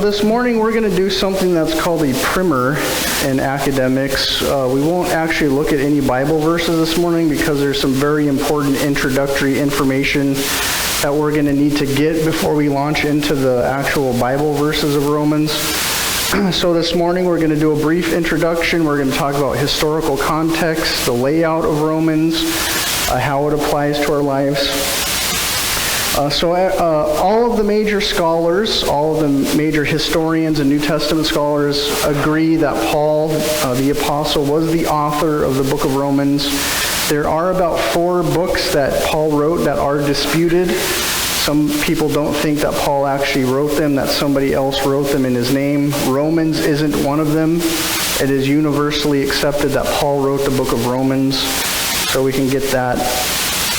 this morning we're going to do something that's called a primer in academics. We won't actually look at any Bible verses this morning because there's some very important introductory information that we're going to need to get before we launch into the actual Bible verses of Romans. So this morning we're going to do a brief introduction. We're going to talk about historical context, the layout of Romans, how it applies to our lives. All of the major scholars, all of the major historians and New Testament scholars agree that Paul, the apostle, was the author of the book of Romans. There are about 4 books that Paul wrote that are disputed. Some people don't think that Paul actually wrote them, that somebody else wrote them in his name. Romans isn't one of them. It is universally accepted that Paul wrote the book of Romans, so we can get that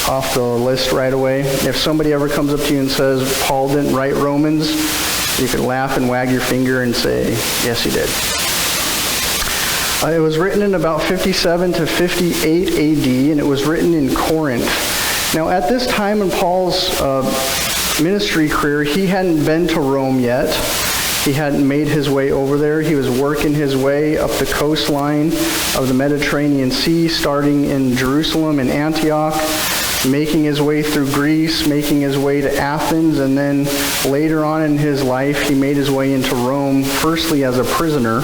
off the list right away. If somebody ever comes up to you and says, Paul didn't write Romans, you can laugh and wag your finger and say, yes, he did. It was written in about 57 to 58 AD, and it was written in Corinth. Now, at this time in Paul's ministry career, he hadn't been to Rome yet. He hadn't made his way over there. He was working his way up the coastline of the Mediterranean Sea, starting in Jerusalem and Antioch, making his way through Greece, making his way to Athens, and then later on in his life, he made his way into Rome, firstly as a prisoner.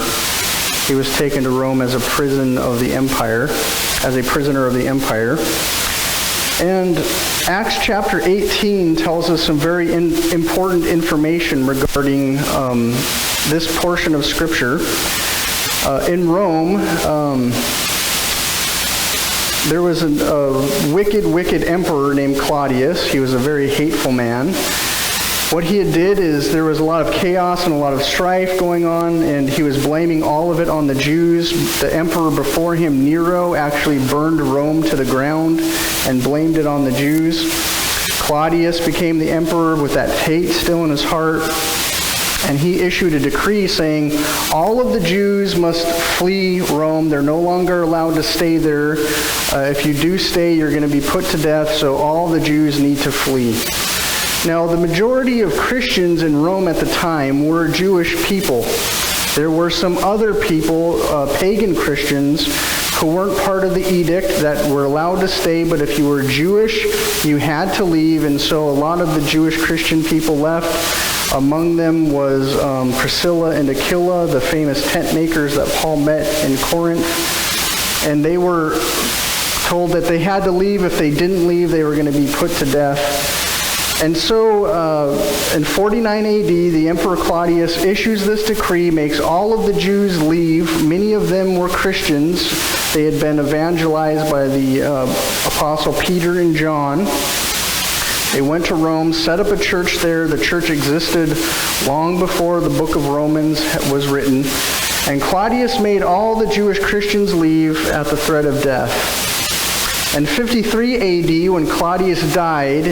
He was taken to Rome as a prisoner of the empire. And Acts chapter 18 tells us some very important information regarding this portion of Scripture. In Rome, there was a wicked emperor named Claudius. He was a very hateful man. What he had did is there was a lot of chaos and a lot of strife going on, and he was blaming all of it on the Jews. The emperor before him, Nero, actually burned Rome to the ground and blamed it on the Jews. Claudius became the emperor with that hate still in his heart, and he issued a decree saying all of the Jews must flee Rome. They're no longer allowed to stay there. If you do stay, you're going to be put to death, so all the Jews need to flee. Now, the majority of Christians in Rome at the time were Jewish people. There were some other people, pagan Christians, who weren't part of the edict that were allowed to stay, but if you were Jewish, you had to leave, and so a lot of the Jewish Christian people left. Among them was Priscilla and Aquila, the famous tent makers that Paul met in Corinth, and they were told that they had to leave. If they didn't leave, they were going to be put to death. And so in 49 AD, the Emperor Claudius issues this decree, makes all of the Jews leave. Many of them were Christians. They had been evangelized by the Apostle Peter and John. They went to Rome, set up a church there. The church existed long before the book of Romans was written. And Claudius made all the Jewish Christians leave at the threat of death. In 53 AD, when Claudius died,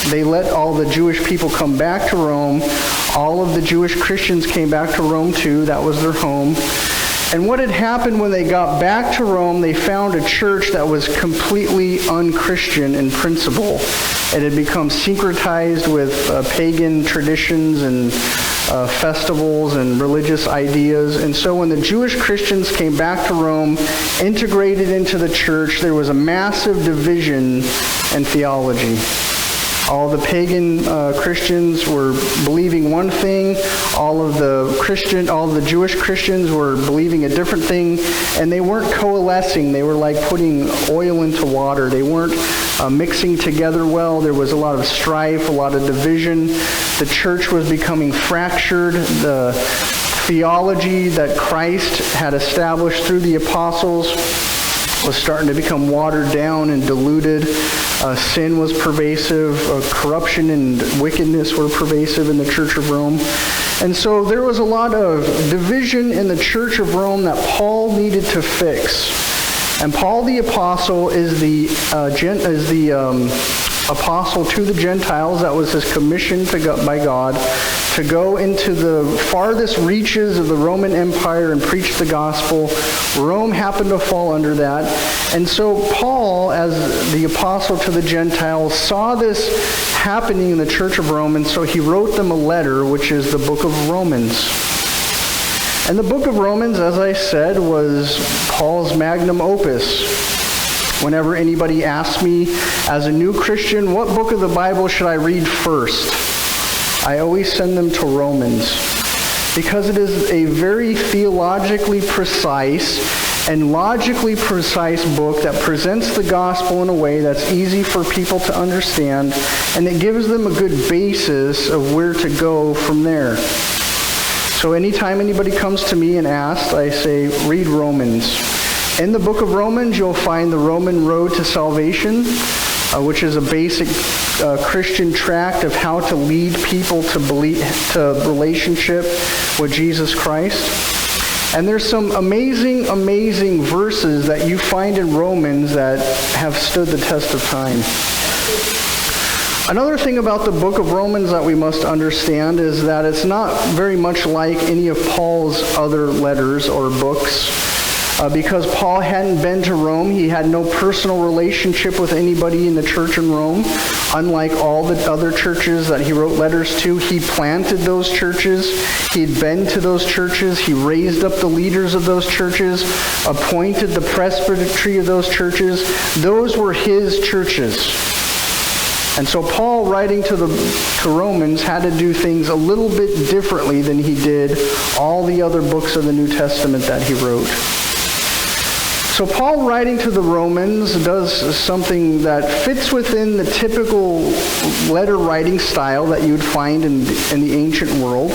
they let all the Jewish people come back to Rome. All of the Jewish Christians came back to Rome too. That was their home. And what had happened when they got back to Rome, they found a church that was completely unchristian in principle. It had become syncretized with pagan traditions and festivals and religious ideas. And so when the Jewish Christians came back to Rome, integrated into the church, there was a massive division in theology. All the pagan Christians were believing one thing. All of the Jewish Christians were believing a different thing, and they weren't coalescing. They were like putting oil into water. They weren't mixing together well. There was a lot of strife, a lot of division. The church was becoming fractured. The theology that Christ had established through the apostles was starting to become watered down and diluted. Sin was pervasive. Corruption and wickedness were pervasive in the Church of Rome. And so there was a lot of division in the Church of Rome that Paul needed to fix. And Paul the Apostle is the apostle to the Gentiles. That was his commission by God, to go into the farthest reaches of the Roman Empire and preach the gospel. Rome happened to fall under that. And so Paul, as the apostle to the Gentiles, saw this happening in the Church of Rome, and so he wrote them a letter, which is the book of Romans. And the book of Romans, as I said, was Paul's magnum opus. Whenever anybody asks me, as a new Christian, what book of the Bible should I read first? I always send them to Romans, because it is a very theologically precise and logically precise book that presents the gospel in a way that's easy for people to understand, and it gives them a good basis of where to go from there. So anytime anybody comes to me and asks, I say, read Romans. In the book of Romans, you'll find the Roman road to salvation, which is a basic Christian tract of how to lead people to relationship with Jesus Christ. And there's some amazing, amazing verses that you find in Romans that have stood the test of time. Another thing about the book of Romans that we must understand is that it's not very much like any of Paul's other letters or books. Because Paul hadn't been to Rome, he had no personal relationship with anybody in the church in Rome. Unlike all the other churches that he wrote letters to, he planted those churches. He'd been to those churches. He raised up the leaders of those churches, appointed the presbytery of those churches. Those were his churches. And so Paul, writing to Romans, had to do things a little bit differently than he did all the other books of the New Testament that he wrote. So Paul, writing to the Romans, does something that fits within the typical letter writing style that you would find in the ancient world.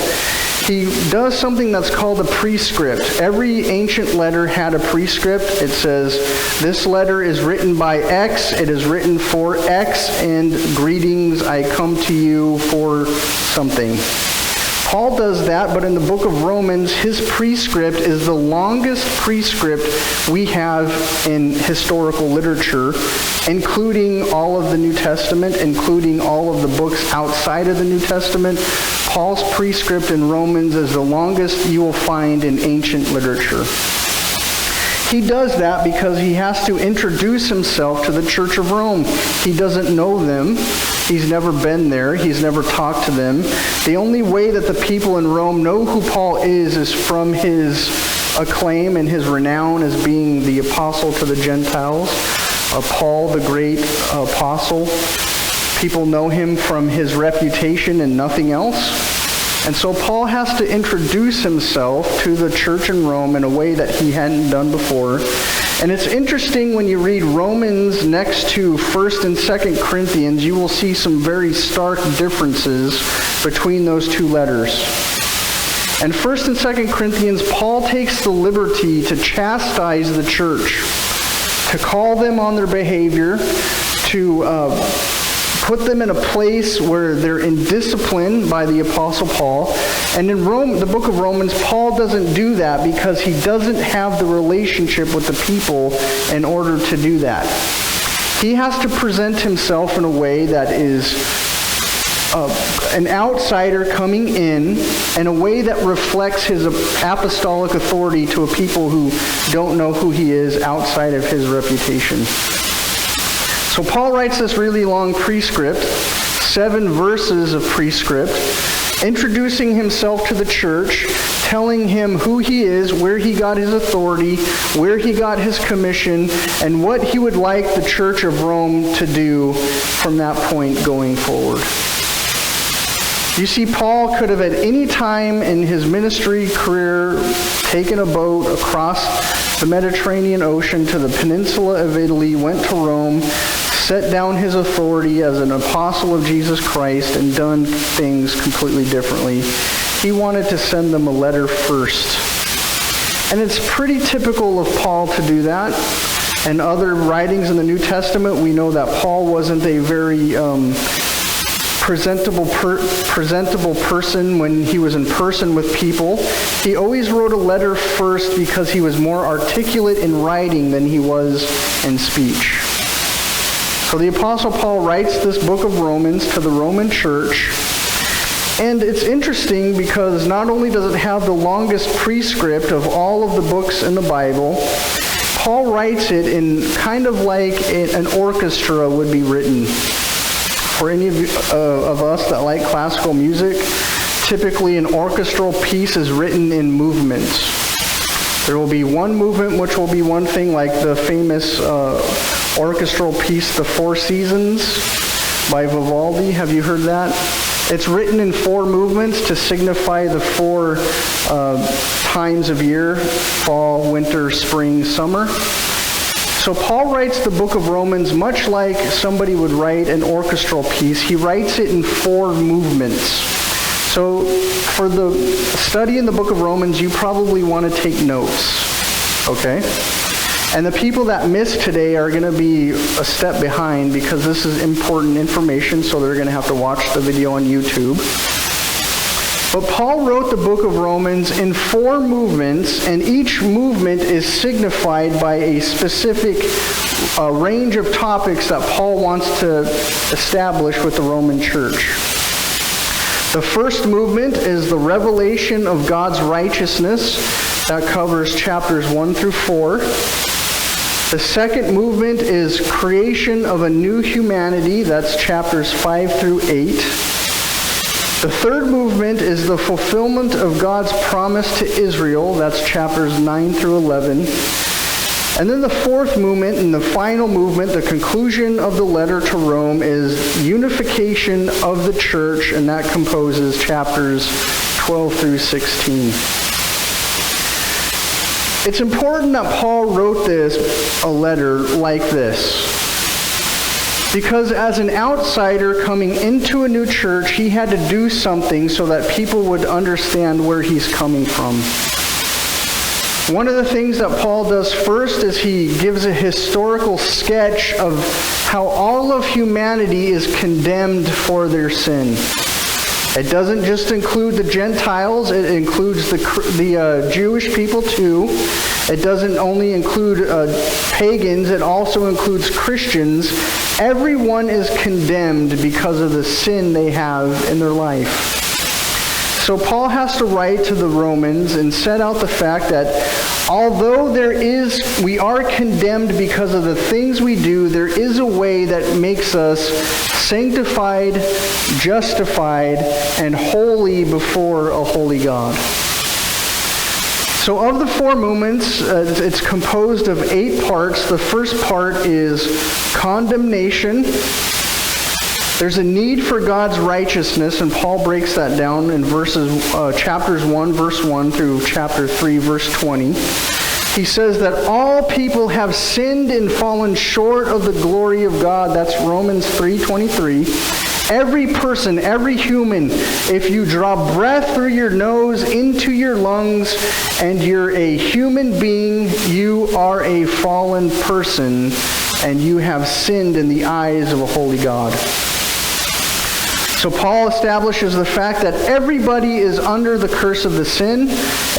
He does something that's called a prescript. Every ancient letter had a prescript. It says, this letter is written by X, it is written for X, and greetings, I come to you for something. Paul does that, but in the book of Romans, his prescript is the longest prescript we have in historical literature, including all of the New Testament, including all of the books outside of the New Testament. Paul's prescript in Romans is the longest you will find in ancient literature. He does that because he has to introduce himself to the Church of Rome. He doesn't know them. He's never been there. He's never talked to them. The only way that the people in Rome know who Paul is from his acclaim and his renown as being the apostle to the Gentiles. Paul, the great apostle. People know him from his reputation and nothing else. And so Paul has to introduce himself to the church in Rome in a way that he hadn't done before. And it's interesting when you read Romans next to 1st and 2nd Corinthians, you will see some very stark differences between those two letters. In 1st and 2nd Corinthians, Paul takes the liberty to chastise the church, to call them on their behavior, to put them in a place where they're in discipline by the Apostle Paul. And in the book of Romans, Paul doesn't do that because he doesn't have the relationship with the people in order to do that. He has to present himself in a way that is an outsider coming in a way that reflects his apostolic authority to a people who don't know who he is outside of his reputation. So Paul writes this really long prescript, 7 verses of prescript, introducing himself to the church, telling him who he is, where he got his authority, where he got his commission, and what he would like the Church of Rome to do from that point going forward. You see, Paul could have at any time in his ministry career taken a boat across the Mediterranean Ocean to the peninsula of Italy, went to Rome, set down his authority as an apostle of Jesus Christ, and done things completely differently. He wanted to send them a letter first. And it's pretty typical of Paul to do that. And other writings in the New Testament, we know that Paul wasn't a very presentable person when he was in person with people. He always wrote a letter first because he was more articulate in writing than he was in speech. So the Apostle Paul writes this book of Romans to the Roman church. And it's interesting because not only does it have the longest prescript of all of the books in the Bible, Paul writes it in kind of like an orchestra would be written. For any of us that like classical music, typically an orchestral piece is written in movements. There will be one movement which will be one thing, like the famous orchestral piece, The Four Seasons by Vivaldi. Have you heard that? It's written in 4 movements to signify the 4 times of year: fall, winter, spring, summer. So Paul writes the book of Romans much like somebody would write an orchestral piece. He writes it in 4 movements. So for the study in the book of Romans, you probably want to take notes, okay? And the people that miss today are going to be a step behind because this is important information, so they're going to have to watch the video on YouTube. But Paul wrote the book of Romans in 4 movements, and each movement is signified by a specific range of topics that Paul wants to establish with the Roman church. The first movement is the revelation of God's righteousness. That covers chapters 1 through 4. The second movement is creation of a new humanity. That's chapters 5 through 8. The third movement is the fulfillment of God's promise to Israel. That's chapters 9 through 11. And then the fourth movement and the final movement, the conclusion of the letter to Rome, is unification of the church, and that composes chapters 12 through 16. It's important that Paul wrote a letter like this, because as an outsider coming into a new church, he had to do something so that people would understand where he's coming from. One of the things that Paul does first is he gives a historical sketch of how all of humanity is condemned for their sin. It doesn't just include the Gentiles, it includes the Jewish people too. It doesn't only include pagans, it also includes Christians. Everyone is condemned because of the sin they have in their life. So Paul has to write to the Romans and set out the fact that although we are condemned because of the things we do, there is a way that makes us sanctified, justified, and holy before a holy God. So of the 4 movements, it's composed of 8 parts. The first part is condemnation. There's a need for God's righteousness, and Paul breaks that down in chapters 1, verse 1 through chapter 3, verse 20. He says that all people have sinned and fallen short of the glory of God. That's Romans 3:23. Every person, every human, if you draw breath through your nose into your lungs and you're a human being, you are a fallen person and you have sinned in the eyes of a holy God. So Paul establishes the fact that everybody is under the curse of the sin.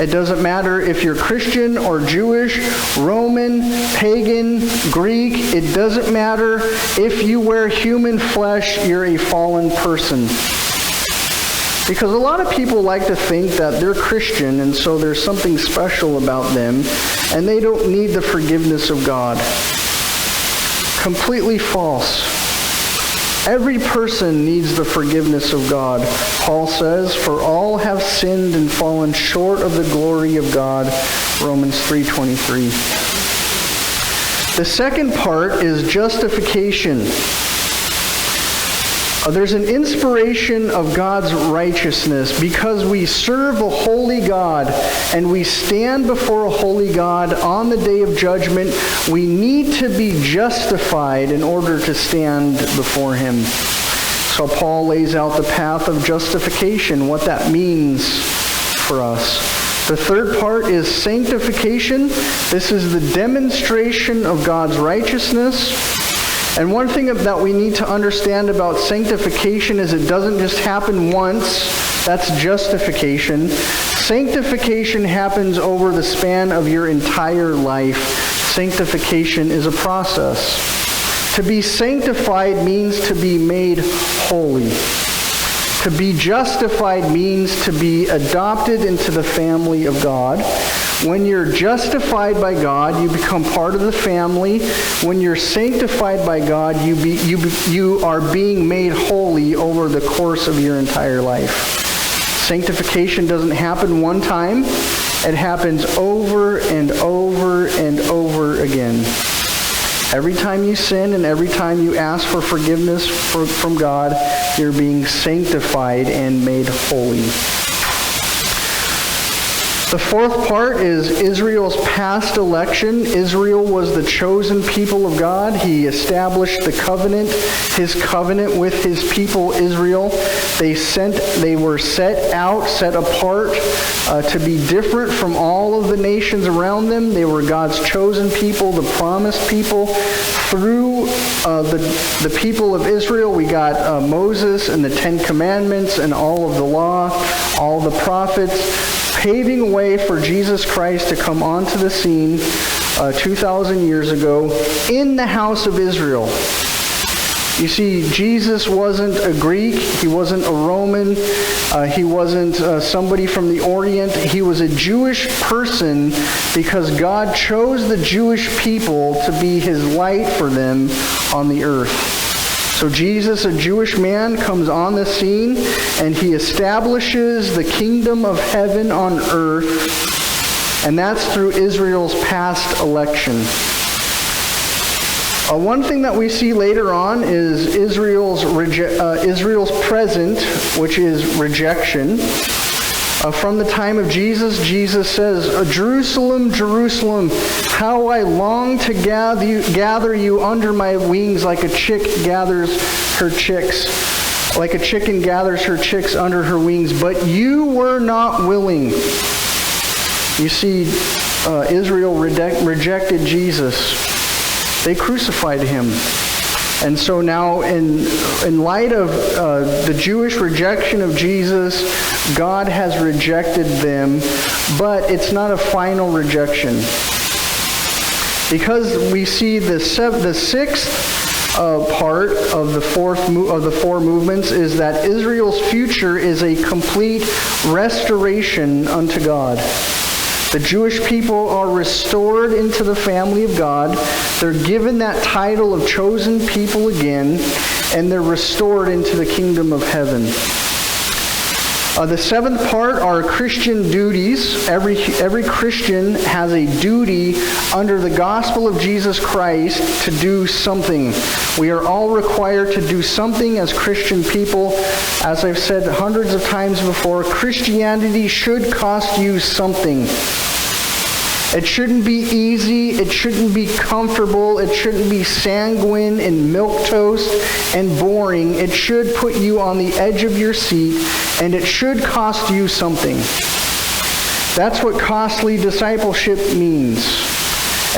It doesn't matter if you're Christian or Jewish, Roman, pagan, Greek. It doesn't matter if you wear human flesh, you're a fallen person. Because a lot of people like to think that they're Christian and so there's something special about them and they don't need the forgiveness of God. Completely false. Every person needs the forgiveness of God. Paul says, for all have sinned and fallen short of the glory of God. Romans 3:23. The second part is justification. There's an inspiration of God's righteousness because we serve a holy God and we stand before a holy God on the day of judgment. We need to be justified in order to stand before Him. So Paul lays out the path of justification, what that means for us. The third part is sanctification. This is the demonstration of God's righteousness. And one thing that we need to understand about sanctification is it doesn't just happen once. That's justification. Sanctification happens over the span of your entire life. Sanctification is a process. To be sanctified means to be made holy. To be justified means to be adopted into the family of God. When you're justified by God, you become part of the family. When you're sanctified by God, you are being made holy over the course of your entire life. Sanctification doesn't happen one time. It happens over and over and over again. Every time you sin and every time you ask for forgiveness from God, you're being sanctified and made holy. The fourth part is Israel's past election. Israel was the chosen people of God. He established the covenant, his covenant with his people Israel. They were set apart to be different from all of the nations around them. They were God's chosen people, the promised people. Through the people of Israel, we got Moses and the Ten Commandments and all of the law, all the prophets, paving a way for Jesus Christ to come onto the scene 2,000 years ago in the house of Israel. You see, Jesus wasn't a Greek. He wasn't a Roman. He wasn't somebody from the Orient. He was a Jewish person because God chose the Jewish people to be his light for them on the earth. So Jesus, a Jewish man, comes on the scene and he establishes the kingdom of heaven on earth, and that's through Israel's past election. One thing that we see later on is Israel's present, which is rejection. From the time of Jesus, Jesus says, "Jerusalem, Jerusalem, how I long to gather you under my wings like a chick gathers her chicks, like a chicken gathers her chicks under her wings, but you were not willing." You see, Israel rejected Jesus. They crucified him. And so now, in light of the Jewish rejection of Jesus, God has rejected them, but it's not a final rejection. Because we see the sixth part of the four movements is that Israel's future is a complete restoration unto God. The Jewish people are restored into the family of God. They're given that title of chosen people again, and they're restored into the kingdom of heaven. The seventh part are Christian duties. Every Christian has a duty under the gospel of Jesus Christ to do something. We are all required to do something as Christian people. As I've said hundreds of times before, Christianity should cost you something. It shouldn't be easy. It shouldn't be comfortable. It shouldn't be sanguine and milquetoast and boring. It should put you on the edge of your seat, and it should cost you something. That's what costly discipleship means.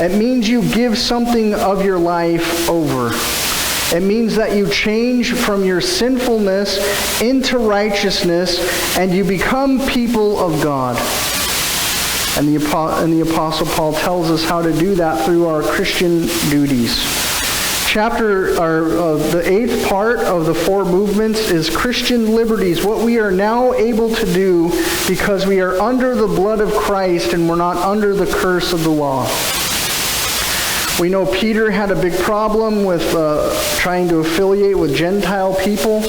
It means you give something of your life over. It means that you change from your sinfulness into righteousness, and you become people of God. And the Apostle Paul tells us how to do that through our Christian duties. The eighth part of the four movements is Christian liberties, what we are now able to do because we are under the blood of Christ and we're not under the curse of the law. We know Peter had a big problem with trying to affiliate with Gentile people.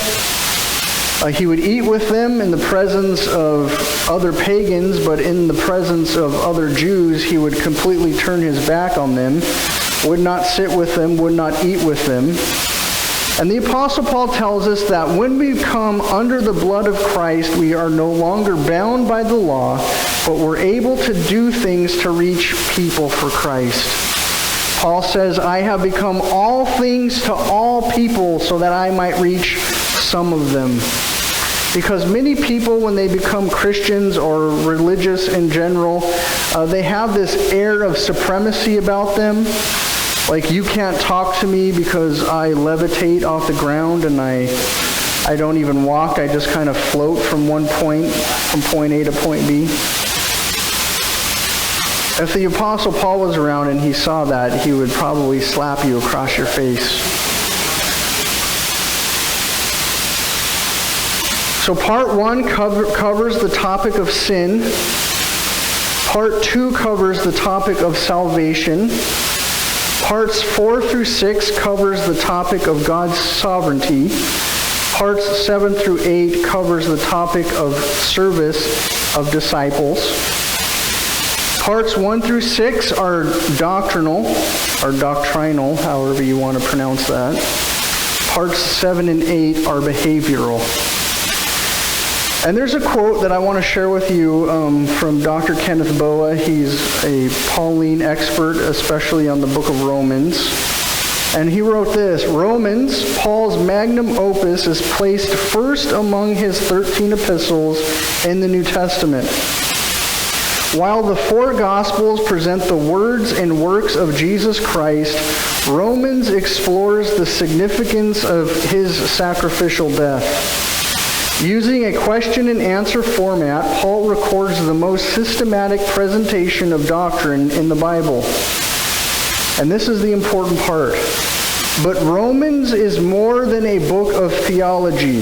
He would eat with them in the presence of other pagans, but in the presence of other Jews, he would completely turn his back on them, would not sit with them, would not eat with them. And the Apostle Paul tells us that when we come under the blood of Christ, we are no longer bound by the law, but we're able to do things to reach people for Christ. Paul says, "I have become all things to all people so that I might reach some of them." Because many people, when they become Christians or religious in general, they have this air of supremacy about them. Like, you can't talk to me because I levitate off the ground and I don't even walk. I just kind of float from point A to point B. If the Apostle Paul was around and he saw that, he would probably slap you across your face. So part 1 covers the topic of sin. Part 2 covers the topic of salvation. Parts 4 through 6 covers the topic of God's sovereignty. Parts 7 through 8 covers the topic of service of disciples. Parts 1 through 6 are doctrinal, or doctrinal, however you want to pronounce that. Parts 7 and 8 are behavioral. And there's a quote that I want to share with you from Dr. Kenneth Boa. He's a Pauline expert, especially on the book of Romans. And he wrote this: Romans, Paul's magnum opus, is placed first among his 13 epistles in the New Testament. While the 4 Gospels present the words and works of Jesus Christ, Romans explores the significance of his sacrificial death. Using a question and answer format, Paul records the most systematic presentation of doctrine in the Bible. And this is the important part. But Romans is more than a book of theology.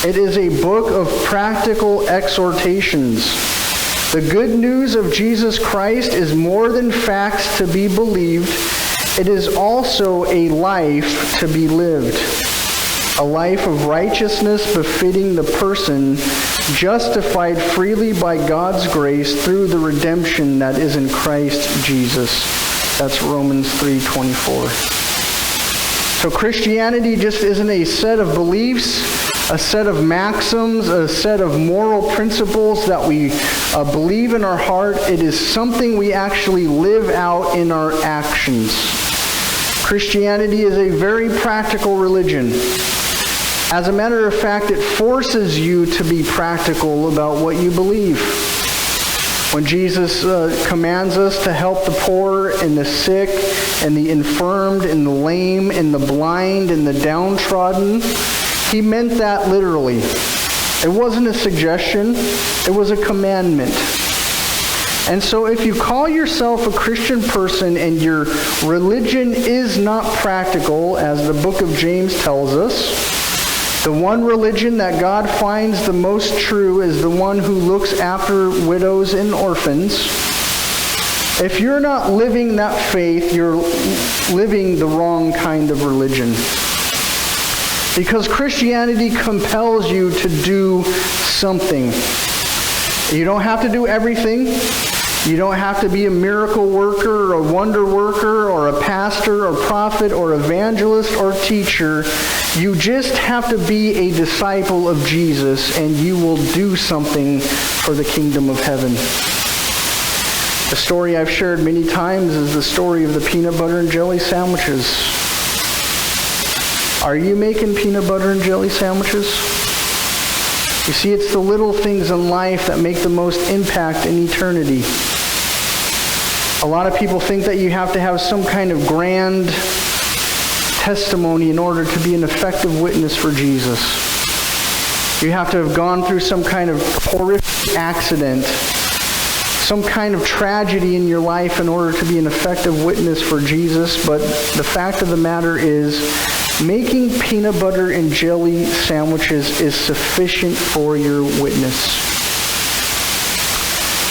It is a book of practical exhortations. The good news of Jesus Christ is more than facts to be believed. It is also a life to be lived. A life of righteousness befitting the person justified freely by God's grace through the redemption that is in Christ Jesus. That's Romans 3:24. So Christianity just isn't a set of beliefs, a set of maxims, a set of moral principles that we believe in our heart. It is something we actually live out in our actions. Christianity is a very practical religion. As a matter of fact, it forces you to be practical about what you believe. When Jesus commands us to help the poor and the sick and the infirmed and the lame and the blind and the downtrodden, he meant that literally. It wasn't a suggestion, it was a commandment. And so if you call yourself a Christian person and your religion is not practical, as the book of James tells us, the one religion that God finds the most true is the one who looks after widows and orphans. If you're not living that faith, you're living the wrong kind of religion. Because Christianity compels you to do something. You don't have to do everything. You don't have to be a miracle worker or a wonder worker or a pastor or prophet or evangelist or teacher. You just have to be a disciple of Jesus and you will do something for the kingdom of heaven. The story I've shared many times is the story of the peanut butter and jelly sandwiches. Are you making peanut butter and jelly sandwiches? You see, it's the little things in life that make the most impact in eternity. A lot of people think that you have to have some kind of grand testimony in order to be an effective witness for Jesus. You have to have gone through some kind of horrific accident, some kind of tragedy in your life in order to be an effective witness for Jesus. But the fact of the matter is, making peanut butter and jelly sandwiches is sufficient for your witness.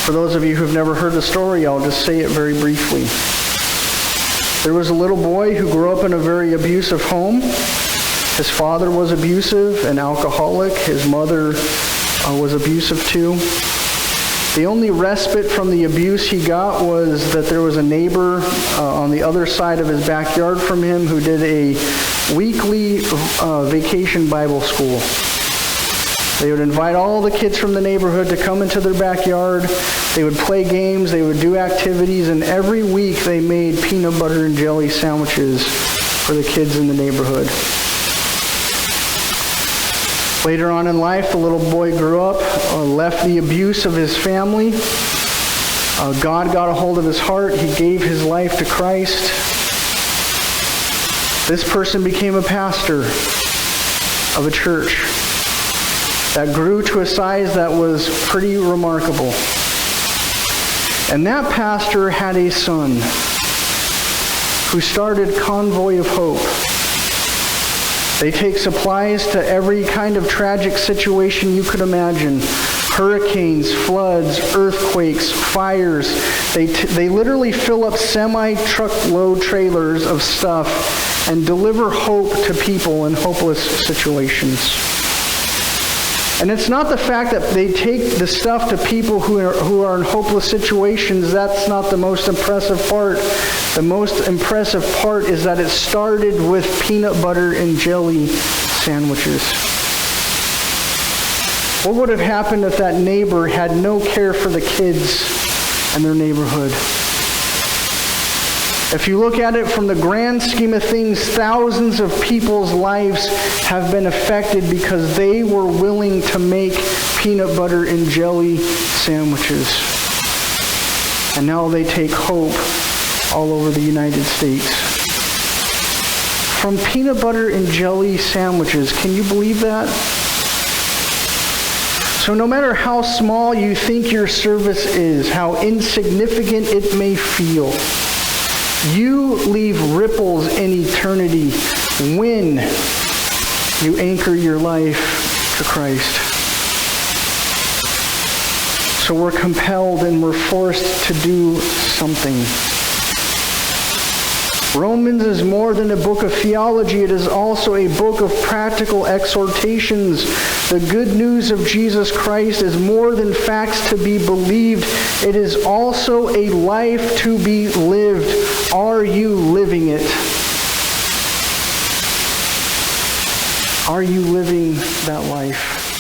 For those of you who've never heard the story, I'll just say it very briefly. There was a little boy who grew up in a very abusive home. His father was abusive, an alcoholic. His mother was abusive too. The only respite from the abuse he got was that there was a neighbor on the other side of his backyard from him who did a weekly vacation Bible school. They would invite all the kids from the neighborhood to come into their backyard. They would play games, they would do activities, and every week they made peanut butter and jelly sandwiches for the kids in the neighborhood. Later on in life, the little boy grew up, left the abuse of his family. God got a hold of his heart. He gave his life to Christ. This person became a pastor of a church that grew to a size that was pretty remarkable. And that pastor had a son who started Convoy of Hope. They take supplies to every kind of tragic situation you could imagine. Hurricanes, floods, earthquakes, fires. They literally fill up semi-truckload trailers of stuff and deliver hope to people in hopeless situations. And it's not the fact that they take the stuff to people who are in hopeless situations. That's not the most impressive part. The most impressive part is that it started with peanut butter and jelly sandwiches. What would have happened if that neighbor had no care for the kids in their neighborhood? If you look at it from the grand scheme of things, thousands of people's lives have been affected because they were willing to make peanut butter and jelly sandwiches. And now they take hope all over the United States. From peanut butter and jelly sandwiches, can you believe that? So no matter how small you think your service is, how insignificant it may feel, you leave ripples in eternity when you anchor your life to Christ. So we're compelled and we're forced to do something. Romans is more than a book of theology. It is also a book of practical exhortations. The good news of Jesus Christ is more than facts to be believed. It is also a life to be lived. Are you living it? Are you living that life?